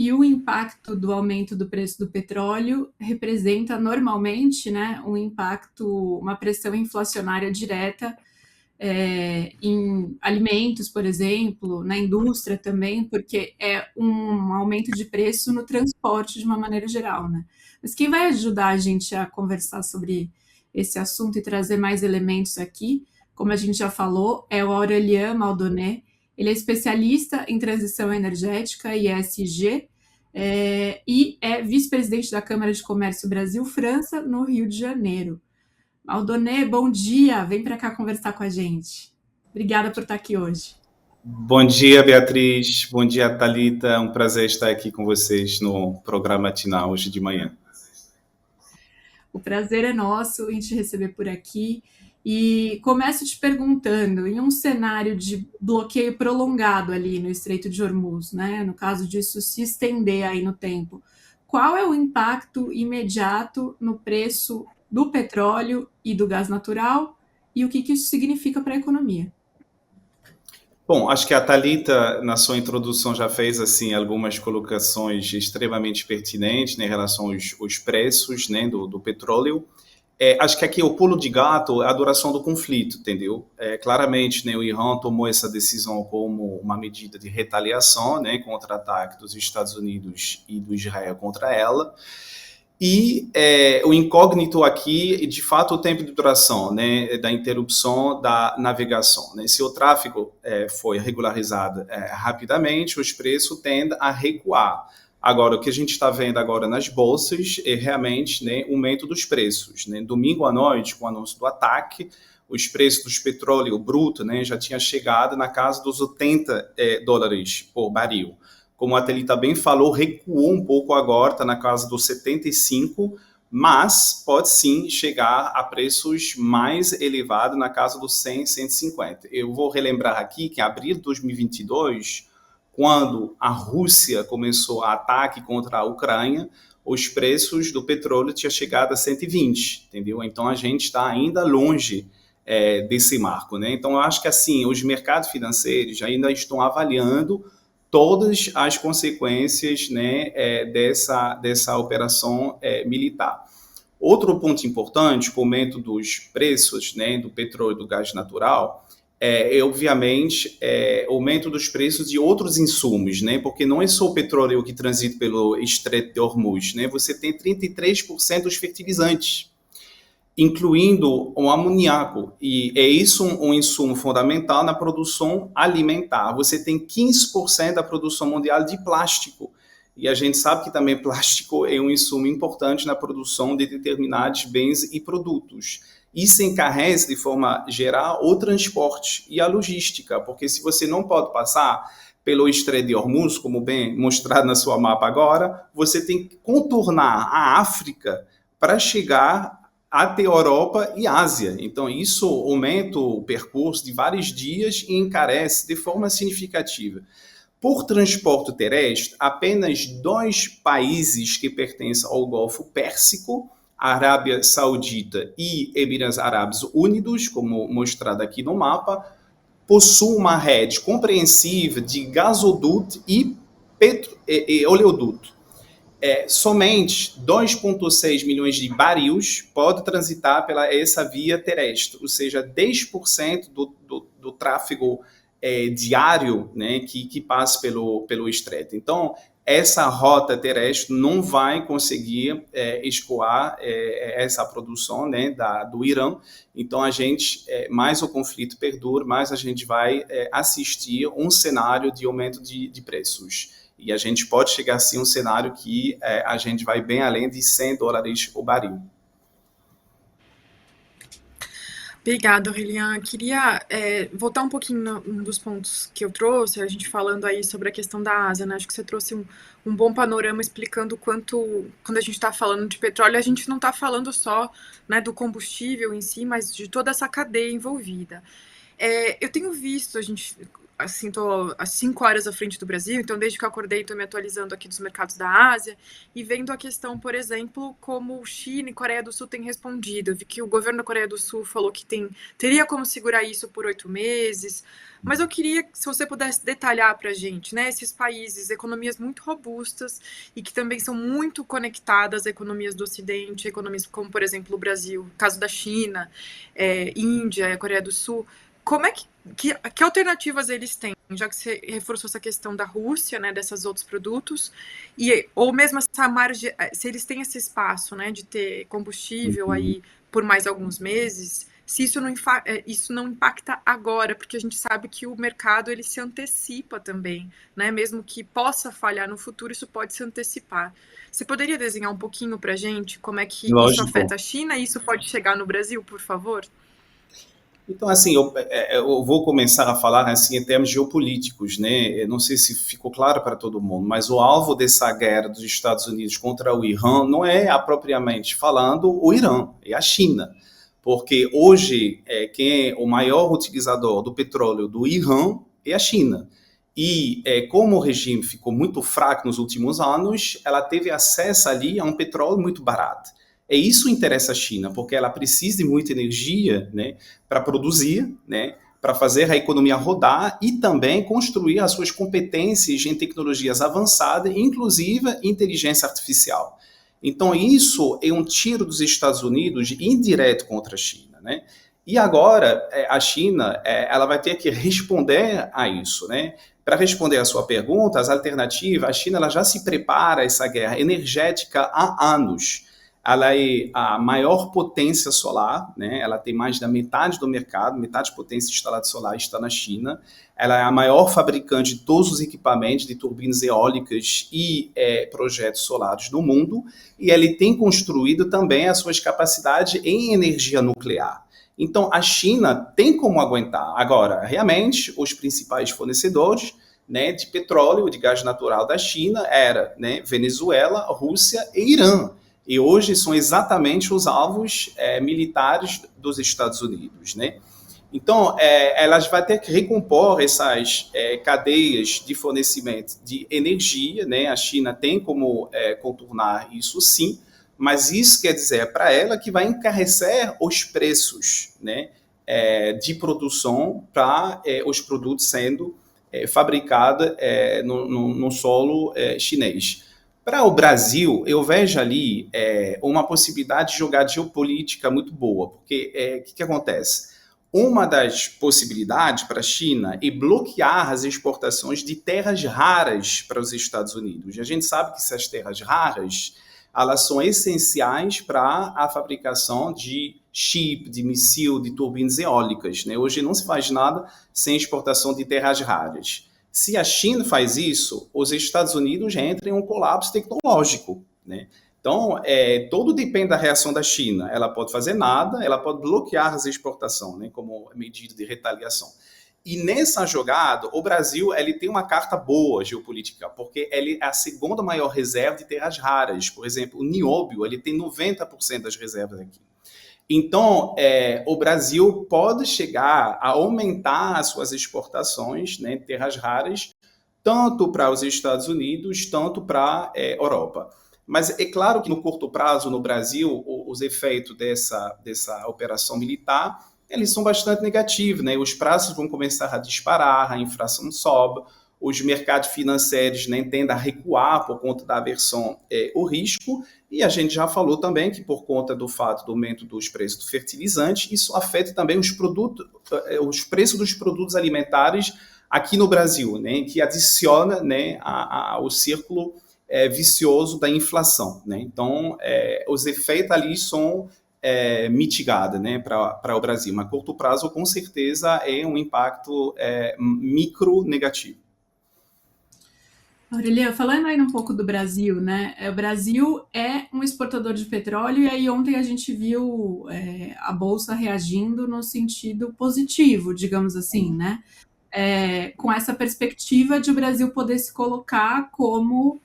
E o impacto do aumento do preço do petróleo representa normalmente, né, um impacto, uma pressão inflacionária direta em alimentos, por exemplo, na indústria também, porque é um aumento de preço no transporte de uma maneira geral, né? Mas quem vai ajudar a gente a conversar sobre esse assunto e trazer mais elementos aqui, como a gente já falou, é o Aurélien Maldoné. Ele é especialista em transição energética e ESG, e é vice-presidente da Câmara de Comércio Brasil-França, no Rio de Janeiro. Aldonê, bom dia, vem para cá conversar com a gente. Obrigada por estar aqui hoje. Bom dia, Beatriz. Bom dia, Thalita. É um prazer estar aqui com vocês no programa matinal hoje de manhã. O prazer é nosso em te receber por aqui. E começo te perguntando, em um cenário de bloqueio prolongado ali no Estreito de Hormuz, né, no caso disso se estender aí no tempo, qual é o impacto imediato no preço do petróleo e do gás natural e o que isso significa para a economia? Bom, acho que a Thalita, na sua introdução, já fez assim algumas colocações extremamente pertinentes, né, em relação aos preços, né, do petróleo. Acho que aqui o pulo de gato é a duração do conflito, entendeu? Claramente, né, o Irã tomou essa decisão como uma medida de retaliação, né, contra o ataque dos Estados Unidos e do Israel contra ela. E o incógnito aqui, de fato, o tempo de duração, né, da interrupção da navegação. Né? Se o tráfego foi regularizado rapidamente, os preços tendem a recuar. Agora, o que a gente está vendo agora nas bolsas é realmente, né, o aumento dos preços. Né? Domingo à noite, com o anúncio do ataque, os preços dos petróleo bruto, né, já tinha chegado na casa dos 80 dólares por barril. Como a Thalita bem falou, recuou um pouco agora, está na casa dos 75, mas pode sim chegar a preços mais elevados, na casa dos 100, 150. Eu vou relembrar aqui que em abril de 2022, quando a Rússia começou a ataque contra a Ucrânia, os preços do petróleo tinham chegado a 120, entendeu? Então a gente está ainda longe desse marco, né? Então eu acho que assim, os mercados financeiros ainda estão avaliando todas as consequências, né, dessa operação militar. Outro ponto importante, com o aumento dos preços, né, do petróleo e do gás natural, obviamente, o aumento dos preços de outros insumos, né, porque não é só o petróleo que transita pelo Estreito de Hormuz, né, você tem 33% dos fertilizantes, incluindo o amoníaco, e é isso um insumo fundamental na produção alimentar. Você tem 15% da produção mundial de plástico, e a gente sabe que também plástico é um insumo importante na produção de determinados bens e produtos. Isso encarece, de forma geral, o transporte e a logística, porque se você não pode passar pelo Estreito de Hormuz, como bem mostrado na sua mapa agora, você tem que contornar a África para chegar até Europa e Ásia. Então, isso aumenta o percurso de vários dias e encarece de forma significativa. Por transporte terrestre, apenas 2 países que pertencem ao Golfo Pérsico, a Arábia Saudita e Emirados Árabes Unidos, como mostrado aqui no mapa, possuem uma rede compreensiva de gasoduto e oleoduto. Somente 2,6 milhões de barris pode transitar pela essa via terrestre, ou seja, 10% do tráfego diário, né, que passa pelo estreito. Então, essa rota terrestre não vai conseguir escoar essa produção, né, do Irã. Então, mais o conflito perdura, mais a gente vai assistir um cenário de aumento de preços. E a gente pode chegar assim a um cenário que a gente vai bem além de 100 dólares o barril. Obrigada, Aurelian. Queria voltar um pouquinho num dos pontos que eu trouxe, a gente falando aí sobre a questão da Ásia, né? Acho que você trouxe um bom panorama explicando quando a gente está falando de petróleo, a gente não está falando só, né, do combustível em si, mas de toda essa cadeia envolvida. Eu tenho visto, assim, tô há 5 horas à frente do Brasil, então desde que eu acordei estou me atualizando aqui dos mercados da Ásia e vendo a questão, por exemplo, como China e Coreia do Sul têm respondido. Eu vi que o governo da Coreia do Sul falou que teria como segurar isso por 8 meses, mas eu queria que se você pudesse detalhar para a gente, né, esses países, economias muito robustas e que também são muito conectadas a economias do Ocidente, economias como, por exemplo, o Brasil, caso da China, Índia, Coreia do Sul, como é que alternativas eles têm, já que você reforçou essa questão da Rússia, né, desses outros produtos, ou mesmo essa margem, se eles têm esse espaço, né, de ter combustível Uhum. aí por mais alguns meses, se isso não impacta agora, porque a gente sabe que o mercado ele se antecipa também, né, mesmo que possa falhar no futuro, isso pode se antecipar. Você poderia desenhar um pouquinho para a gente como é que isso afeta Lógico. a China e isso pode chegar no Brasil, por favor? Então, assim, eu vou começar a falar assim em termos geopolíticos, né? Eu não sei se ficou claro para todo mundo, mas o alvo dessa guerra dos Estados Unidos contra o Irã não é, propriamente falando, o Irã, é a China. Porque hoje, quem é o maior utilizador do petróleo do Irã é a China. E como o regime ficou muito fraco nos últimos anos, ela teve acesso ali a um petróleo muito barato. Isso que interessa a China, porque ela precisa de muita energia, né, para produzir, né, para fazer a economia rodar e também construir as suas competências em tecnologias avançadas, inclusive inteligência artificial. Então, isso é um tiro dos Estados Unidos indireto contra a China, né? E agora, a China, ela vai ter que responder a isso, né? Para responder a sua pergunta, as alternativas, a China ela já se prepara a essa guerra energética há anos. Ela é a maior potência solar, né? Ela tem mais da metade do mercado, metade de potência instalada solar está na China. Ela é a maior fabricante de todos os equipamentos de turbinas eólicas e projetos solares do mundo, e ele tem construído também as suas capacidades em energia nuclear. Então, a China tem como aguentar. Agora, realmente, os principais fornecedores, né, de petróleo, de gás natural da China era, né, Venezuela, Rússia e Irã. E hoje são exatamente os alvos militares dos Estados Unidos, né? Então, elas vão ter que recompor essas cadeias de fornecimento de energia, né? A China tem como contornar isso, sim, mas isso quer dizer para ela que vai encarecer os preços, né, de produção para os produtos sendo fabricados no solo chinês. Para o Brasil, eu vejo ali uma possibilidade de jogada geopolítica muito boa, porque o que acontece? Uma das possibilidades para a China é bloquear as exportações de terras raras para os Estados Unidos. E a gente sabe que essas terras raras elas são essenciais para a fabricação de chip, de míssil, de turbinas eólicas, né? Hoje não se faz nada sem exportação de terras raras. Se a China faz isso, os Estados Unidos entram em um colapso tecnológico, né? Então, tudo depende da reação da China. Ela pode fazer nada, ela pode bloquear as exportações, né, como medida de retaliação. E nessa jogada, o Brasil ele tem uma carta boa geopolítica, porque ele é a segunda maior reserva de terras raras. Por exemplo, o nióbio ele tem 90% das reservas aqui. Então, o Brasil pode chegar a aumentar as suas exportações, né, de terras raras, tanto para os Estados Unidos, tanto para a Europa. Mas é claro que no curto prazo, no Brasil, os efeitos dessa operação militar, eles são bastante negativos, né? Os preços vão começar a disparar, a inflação sobe, os mercados financeiros, né, tendem a recuar por conta da aversão ao risco, e a gente já falou também que por conta do fato do aumento dos preços do fertilizante, isso afeta também os preços dos produtos alimentares aqui no Brasil, né, que adiciona, né, ao círculo vicioso da inflação, né? Então, os efeitos ali são mitigados, né, para o Brasil. Mas a curto prazo, com certeza, é um impacto micro negativo. Aurelia, falando aí um pouco do Brasil, né? O Brasil é um exportador de petróleo, e aí ontem a gente viu a Bolsa reagindo no sentido positivo, digamos assim, né? Com essa perspectiva de o Brasil poder se colocar como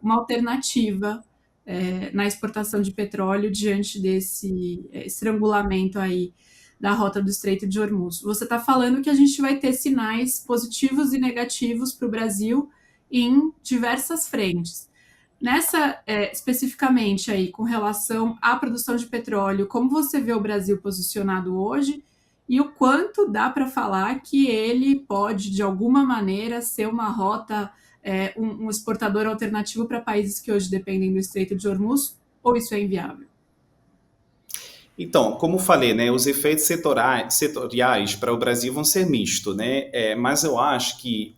uma alternativa na exportação de petróleo diante desse estrangulamento aí da rota do Estreito de Hormuz. Você está falando que a gente vai ter sinais positivos e negativos para o Brasil em diversas frentes. Nessa, especificamente aí, com relação à produção de petróleo, como você vê o Brasil posicionado hoje e o quanto dá para falar que ele pode, de alguma maneira, ser uma rota, um exportador alternativo para países que hoje dependem do Estreito de Hormuz, ou isso é inviável? Então, como falei, né, os efeitos setoriais para o Brasil vão ser mistos, né? Mas eu acho que,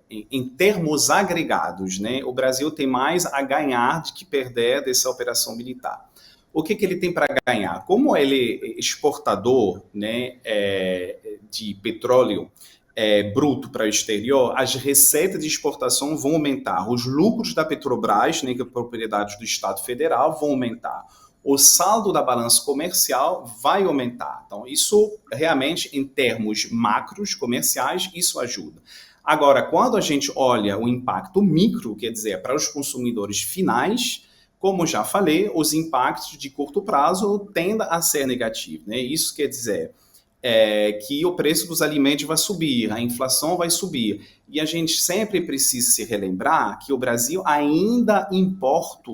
em termos agregados, né, o Brasil tem mais a ganhar do que perder dessa operação militar. O que ele tem para ganhar? Como ele é exportador, né, de petróleo bruto para o exterior, as receitas de exportação vão aumentar, os lucros da Petrobras, né, que é propriedade do Estado Federal, vão aumentar. O saldo da balança comercial vai aumentar. Então, isso realmente, em termos macros comerciais, isso ajuda. Agora, quando a gente olha o impacto micro, quer dizer, para os consumidores finais, como já falei, os impactos de curto prazo tendem a ser negativos, né? Isso quer dizer que o preço dos alimentos vai subir, a inflação vai subir. E a gente sempre precisa se relembrar que o Brasil ainda importa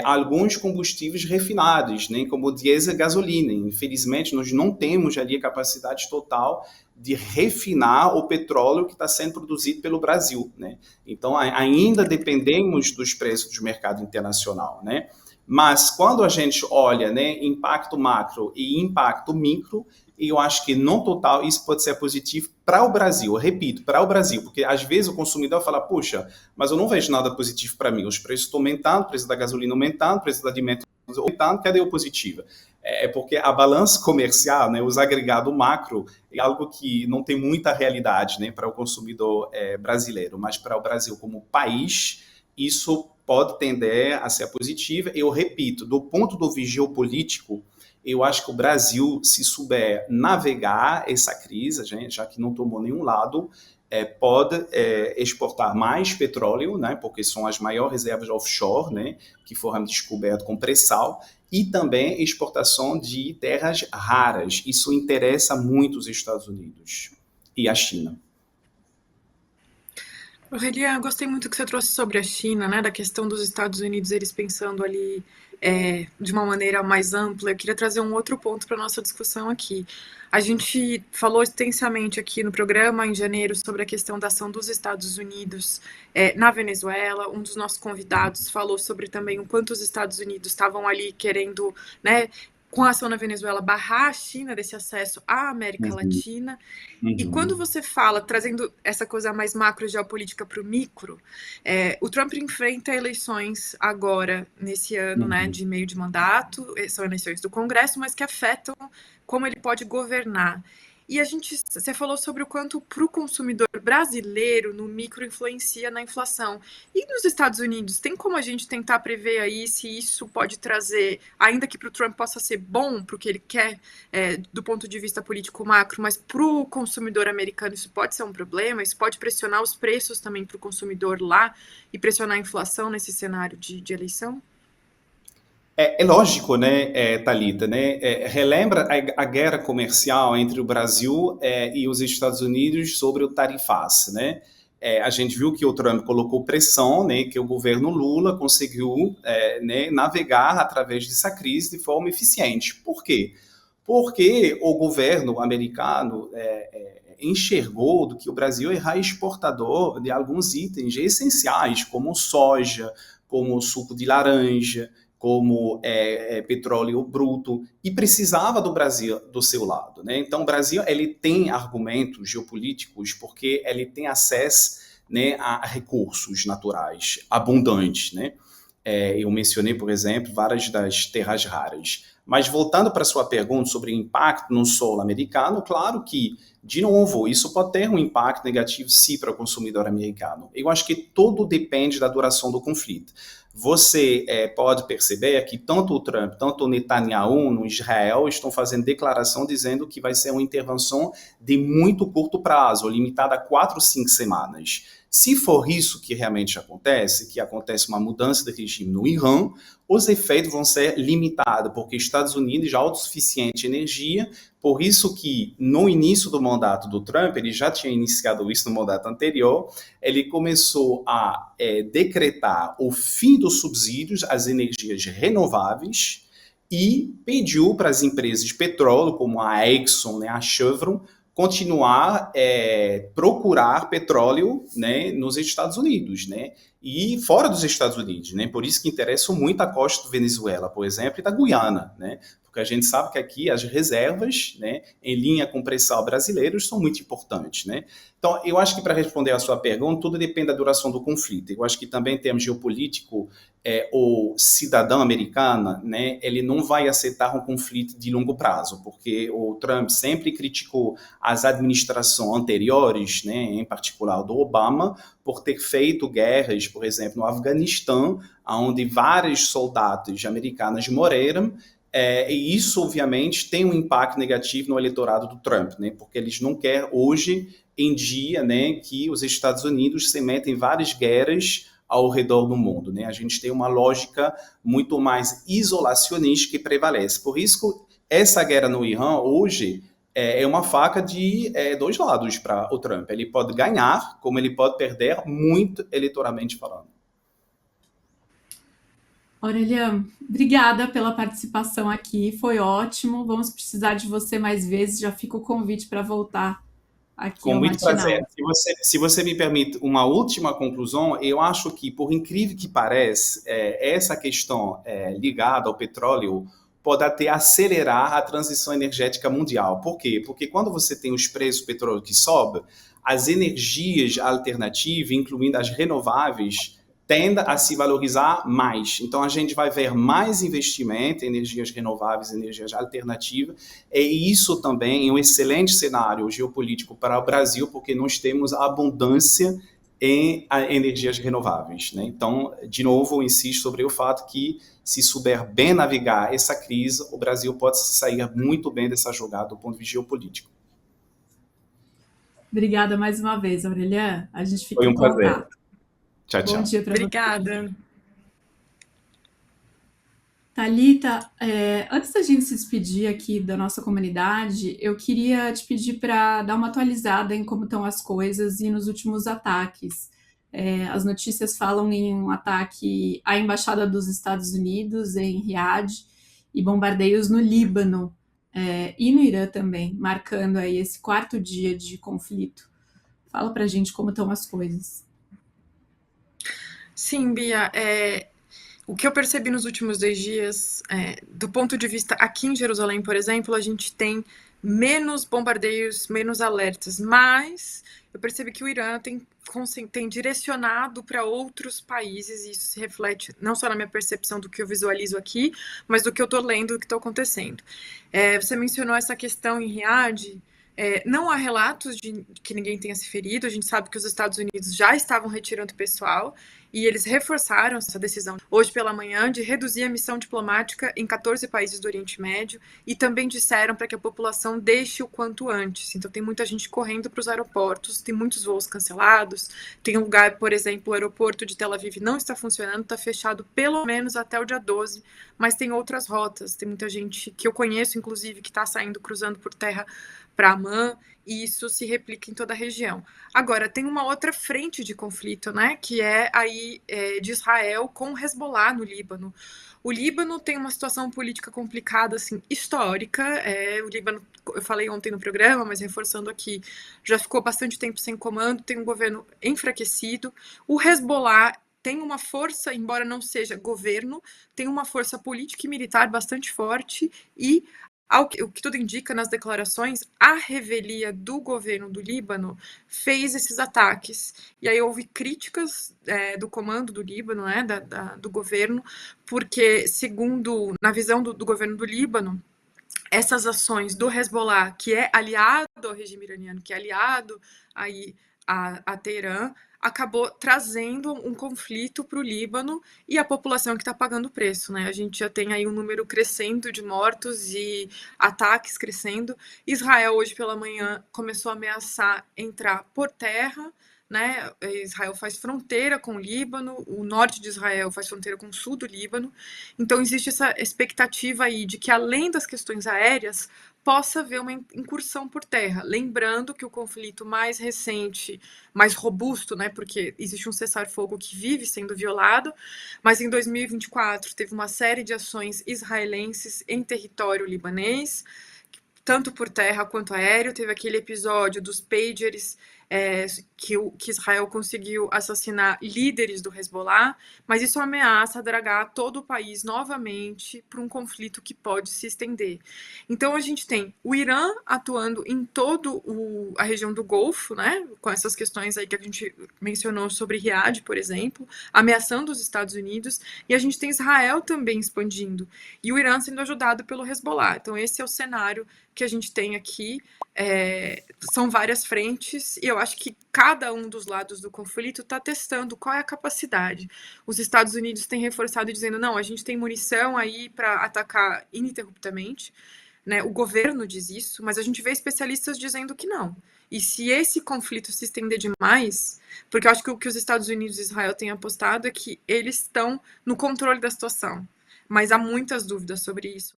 alguns combustíveis refinados, né, como diesel e gasolina. Infelizmente, nós não temos ali a capacidade total de refinar o petróleo que está sendo produzido pelo Brasil, né? Então, ainda dependemos dos preços do mercado internacional, né? Mas quando a gente olha, né, impacto macro e impacto micro, eu acho que no total isso pode ser positivo para o Brasil. Eu repito, para o Brasil, porque às vezes o consumidor fala, puxa, mas eu não vejo nada positivo para mim. Os preços estão aumentando, o preço da gasolina aumentando, o preço do alimento aumentando, cadê o positivo? É porque a balança comercial, né, os agregados macro, é algo que não tem muita realidade, né, para o consumidor brasileiro, mas para o Brasil como país, isso pode tender a ser positivo. Eu repito, do ponto do vista geopolítico, eu acho que o Brasil, se souber navegar essa crise, já que não tomou nenhum lado, pode exportar mais petróleo, né, porque são as maiores reservas offshore, né, que foram descobertas com pré-sal, e também exportação de terras raras. Isso interessa muito os Estados Unidos e a China. Aurelia, eu gostei muito que você trouxe sobre a China, né, da questão dos Estados Unidos, eles pensando ali de uma maneira mais ampla. Eu queria trazer um outro ponto para a nossa discussão aqui. A gente falou extensamente aqui no programa, em janeiro, sobre a questão da ação dos Estados Unidos na Venezuela. Um dos nossos convidados falou sobre também o quanto os Estados Unidos estavam ali querendo, né, com a ação na Venezuela, barrar a China desse acesso à América Latina. E quando você fala, trazendo essa coisa mais macro geopolítica para o micro, o Trump enfrenta eleições agora, nesse ano, né, de meio de mandato, são eleições do Congresso, mas que afetam como ele pode governar. E você falou sobre o quanto para o consumidor brasileiro no micro influencia na inflação. E nos Estados Unidos, tem como a gente tentar prever aí se isso pode trazer, ainda que para o Trump possa ser bom para o que ele quer do ponto de vista político macro, mas para o consumidor americano isso pode ser um problema, isso pode pressionar os preços também para o consumidor lá e pressionar a inflação nesse cenário de eleição? É lógico, né, Thalita, né? Relembra a guerra comercial entre o Brasil e os Estados Unidos sobre o tarifácio, né? A gente viu que o Trump colocou pressão, né, que o governo Lula conseguiu né, navegar através dessa crise de forma eficiente. Por quê? Porque o governo americano enxergou do que o Brasil era exportador de alguns itens essenciais, como soja, como suco de laranja, como petróleo bruto, e precisava do Brasil do seu lado, né? Então, o Brasil ele tem argumentos geopolíticos porque ele tem acesso, né, a recursos naturais abundantes, né? Eu mencionei, por exemplo, várias das terras raras. Mas voltando para a sua pergunta sobre o impacto no solo americano, claro que, de novo, isso pode ter um impacto negativo, sim, para o consumidor americano. Eu acho que tudo depende da duração do conflito. Você pode perceber que tanto o Trump, tanto o Netanyahu no Israel estão fazendo declaração dizendo que vai ser uma intervenção de muito curto prazo, limitada a 4 ou 5 semanas. Se for isso que realmente acontece, que acontece uma mudança de regime no Irã, os efeitos vão ser limitados, porque Estados Unidos já é autossuficiente em energia, por isso que no início do mandato do Trump, ele já tinha iniciado isso no mandato anterior, ele começou a decretar o fim dos subsídios às energias renováveis e pediu para as empresas de petróleo, como a Exxon, né, a Chevron, continuar procurar petróleo, né, nos Estados Unidos, né, e fora dos Estados Unidos, né, por isso que interessa muito a costa do Venezuela, por exemplo, e da Guiana, né, porque a gente sabe que aqui as reservas, né, em linha com o pré-sal brasileiros são muito importantes, né. Então, eu acho que para responder a sua pergunta, tudo depende da duração do conflito. Eu acho que também em termos geopolítico, o cidadão americano, né, ele não vai aceitar um conflito de longo prazo, porque o Trump sempre criticou as administrações anteriores, né, em particular do Obama, por ter feito guerras, por exemplo, no Afeganistão, onde vários soldados americanos morreram, e isso, obviamente, tem um impacto negativo no eleitorado do Trump, né, porque eles não querem hoje em dia, né, que os Estados Unidos se metem em várias guerras ao redor do mundo, né? A gente tem uma lógica muito mais isolacionista que prevalece. Por isso, essa guerra no Irã hoje é uma faca de dois lados para o Trump. Ele pode ganhar, como ele pode perder muito eleitoralmente falando. Aurelian, obrigada pela participação aqui, foi ótimo. Vamos precisar de você mais vezes. Já fica o convite para voltar aqui Com ao muito Matinal. prazer. Se você me permite uma última conclusão, eu acho que, por incrível que pareça, essa questão ligada ao petróleo pode até acelerar a transição energética mundial. Por quê? Porque quando você tem os preços do petróleo que sobem, as energias alternativas, incluindo as renováveis, tende a se valorizar mais. Então, a gente vai ver mais investimento em energias renováveis, energias alternativas, e isso também é um excelente cenário geopolítico para o Brasil, porque nós temos abundância em energias renováveis, né? Então, de novo, eu insisto sobre o fato que, se souber bem navegar essa crise, o Brasil pode sair muito bem dessa jogada do ponto de vista geopolítico. Obrigada mais uma vez, Aurelian. A gente fica Foi um em prazer. contato. Tchau, Bom tchau. dia para você. Obrigada. Thalita, antes da gente se despedir aqui da nossa comunidade, eu queria te pedir para dar uma atualizada em como estão as coisas e nos últimos ataques. As notícias falam em um ataque à Embaixada dos Estados Unidos em Riad e bombardeios no Líbano e no Irã também, marcando aí esse 4º dia de conflito. Fala para a gente como estão as coisas. Sim, Bia, o que eu percebi nos últimos 2 dias, do ponto de vista aqui em Jerusalém, por exemplo, a gente tem menos bombardeios, menos alertas, mas eu percebi que o Irã tem direcionado para outros países, e isso se reflete não só na minha percepção do que eu visualizo aqui, mas do que eu estou lendo, do que está acontecendo. Você mencionou essa questão em Riad. Não há relatos de que ninguém tenha se ferido. A gente sabe que os Estados Unidos já estavam retirando pessoal e eles reforçaram essa decisão hoje pela manhã de reduzir a missão diplomática em 14 países do Oriente Médio e também disseram para que a população deixe o quanto antes. Então tem muita gente correndo para os aeroportos, tem muitos voos cancelados, tem um lugar, por exemplo, o aeroporto de Tel Aviv não está funcionando, está fechado pelo menos até o dia 12, mas tem outras rotas, tem muita gente que eu conheço, inclusive, que está saindo, cruzando por terra para Amman, e isso se replica em toda a região. Agora, tem uma outra frente de conflito, né, que é aí de Israel com o Hezbollah no Líbano. O Líbano tem uma situação política complicada, assim, histórica. O Líbano, eu falei ontem no programa, mas reforçando aqui, já ficou bastante tempo sem comando, tem um governo enfraquecido. O Hezbollah tem uma força, embora não seja governo, tem uma força política e militar bastante forte e o que tudo indica nas declarações, a revelia do governo do Líbano fez esses ataques. E aí houve críticas do comando do Líbano, né, do governo, porque, segundo, na visão do governo do Líbano, essas ações do Hezbollah, que é aliado ao regime iraniano, que é aliado aí a Teherã, acabou trazendo um conflito para o Líbano e a população que está pagando o preço, né? A gente já tem aí um número crescendo de mortos e ataques crescendo. Israel, hoje pela manhã, começou a ameaçar entrar por terra né? Israel faz fronteira com o Líbano, o norte de Israel faz fronteira com o sul do Líbano. Então existe essa expectativa aí de que, além das questões aéreas, possa haver uma incursão por terra. Lembrando que o conflito mais recente, mais robusto, né, porque existe um cessar-fogo que vive sendo violado, mas em 2024 teve uma série de ações israelenses em território libanês, tanto por terra quanto aéreo. Teve aquele episódio dos pagers, que Israel conseguiu assassinar líderes do Hezbollah, mas isso ameaça dragar todo o país novamente para um conflito que pode se estender. Então a gente tem o Irã atuando em toda a região do Golfo, né, com essas questões aí que a gente mencionou sobre Riad, por exemplo, ameaçando os Estados Unidos, e a gente tem Israel também expandindo, e o Irã sendo ajudado pelo Hezbollah. Então esse é o cenário que a gente tem aqui. São várias frentes, e eu acho que cada um dos lados do conflito está testando qual é a capacidade. Os Estados Unidos têm reforçado dizendo, não, a gente tem munição aí para atacar ininterruptamente, né? O governo diz isso, mas a gente vê especialistas dizendo que não. E se esse conflito se estender demais, porque eu acho que o que os Estados Unidos e Israel têm apostado é que eles estão no controle da situação, mas há muitas dúvidas sobre isso.